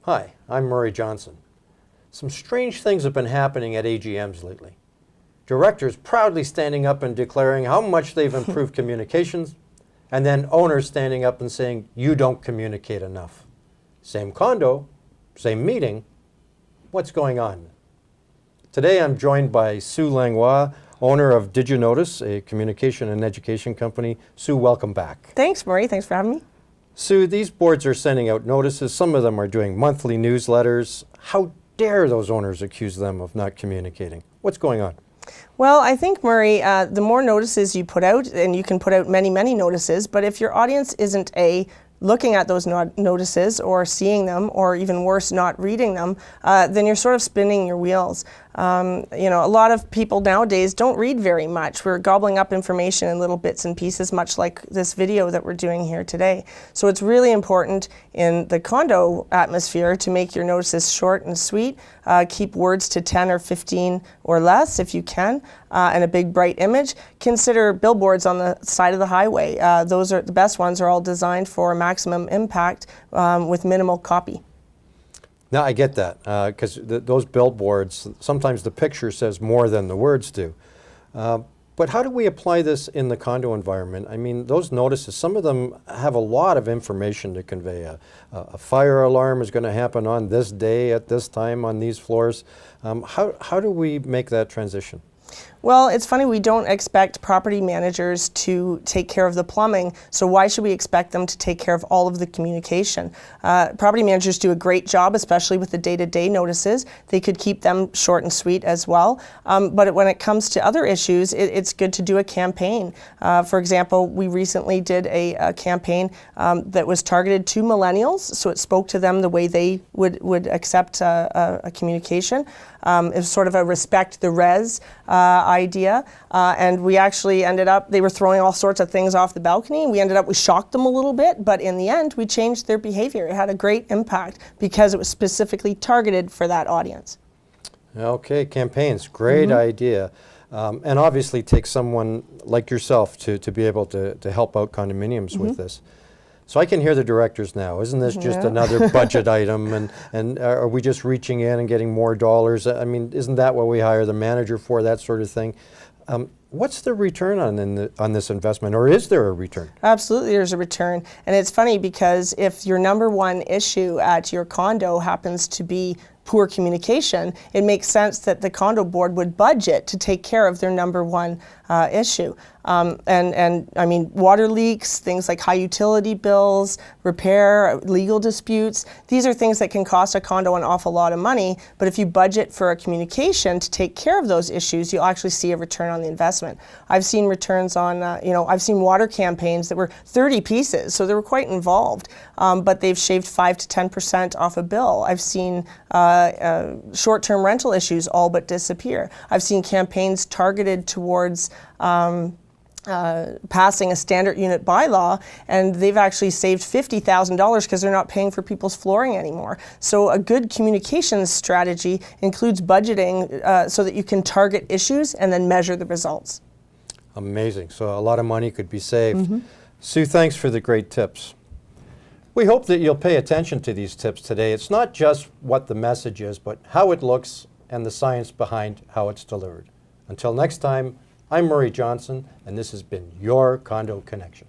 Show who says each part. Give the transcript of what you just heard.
Speaker 1: Hi, I'm Murray Johnson. Some strange things have been happening at AGMs lately. Directors proudly standing up and declaring how much they've improved communications, and then owners standing up and saying, you don't communicate enough. Same condo, same meeting. What's going on? Today I'm joined by Sue Langlois, owner of Did You Notice, a communication and education company. Sue, welcome back.
Speaker 2: Thanks, Murray. Thanks for having me.
Speaker 1: Sue, these boards are sending out notices. Some of them are doing monthly newsletters. How dare those owners accuse them of not communicating? What's going on?
Speaker 2: Well, I think, Murray, the more notices you put out, and you can put out many, many notices, but if your audience isn't looking at those notices or seeing them, or even worse, not reading them, then you're sort of spinning your wheels. A lot of people nowadays don't read very much. We're gobbling up information in little bits and pieces, much like this video that we're doing here today. So it's really important in the condo atmosphere to make your notices short and sweet. Keep words to 10 or 15 or less if you can, and a big bright image. Consider billboards on the side of the highway. Those are the best ones, are all designed for maximum impact with minimal copy.
Speaker 1: Now, I get that, because those billboards, sometimes the picture says more than the words do. But how do we apply this in the condo environment? I mean, those notices, some of them have a lot of information to convey. A fire alarm is going to happen on this day at this time on these floors. How do we make that transition?
Speaker 2: Well, it's funny, we don't expect property managers to take care of the plumbing, so why should we expect them to take care of all of the communication? Property managers do a great job, especially with the day-to-day notices. They could keep them short and sweet as well. But when it comes to other issues, it's good to do a campaign. For example, we recently did a campaign that was targeted to millennials, so it spoke to them the way they would accept a communication. It was sort of a respect the res idea, and we actually ended up, they were throwing all sorts of things off the balcony. We shocked them a little bit, but in the end, we changed their behavior. It had a great impact because it was specifically targeted for that audience.
Speaker 1: Okay, campaigns, great idea. And obviously takes someone like yourself to be able to help out condominiums with this. So I can hear the directors now. Isn't this just another budget item? And are we just reaching in and getting more dollars? I mean, isn't that what we hire the manager for, that sort of thing? What's the return on this investment, or is there a return?
Speaker 2: Absolutely, there's a return. And it's funny because if your number one issue at your condo happens to be poor communication, it makes sense that the condo board would budget to take care of their number one issue. And I mean, water leaks, things like high utility bills, repair, legal disputes, these are things that can cost a condo an awful lot of money, but if you budget for a communication to take care of those issues, you'll actually see a return on the investment. I've seen returns on, I've seen water campaigns that were 30 pieces, so they were quite involved, but they've shaved 5 to 10% off a bill. I've seen short-term rental issues all but disappear. I've seen campaigns targeted towards passing a standard unit bylaw, and they've actually saved $50,000 because they're not paying for people's flooring anymore. So a good communications strategy includes budgeting so that you can target issues and then measure the results.
Speaker 1: Amazing. So a lot of money could be saved. Sue, thanks for the great tips. We hope that you'll pay attention to these tips today. It's not just what the message is, but how it looks and the science behind how it's delivered. Until next time, I'm Murray Johnson, and this has been your Condo Connection.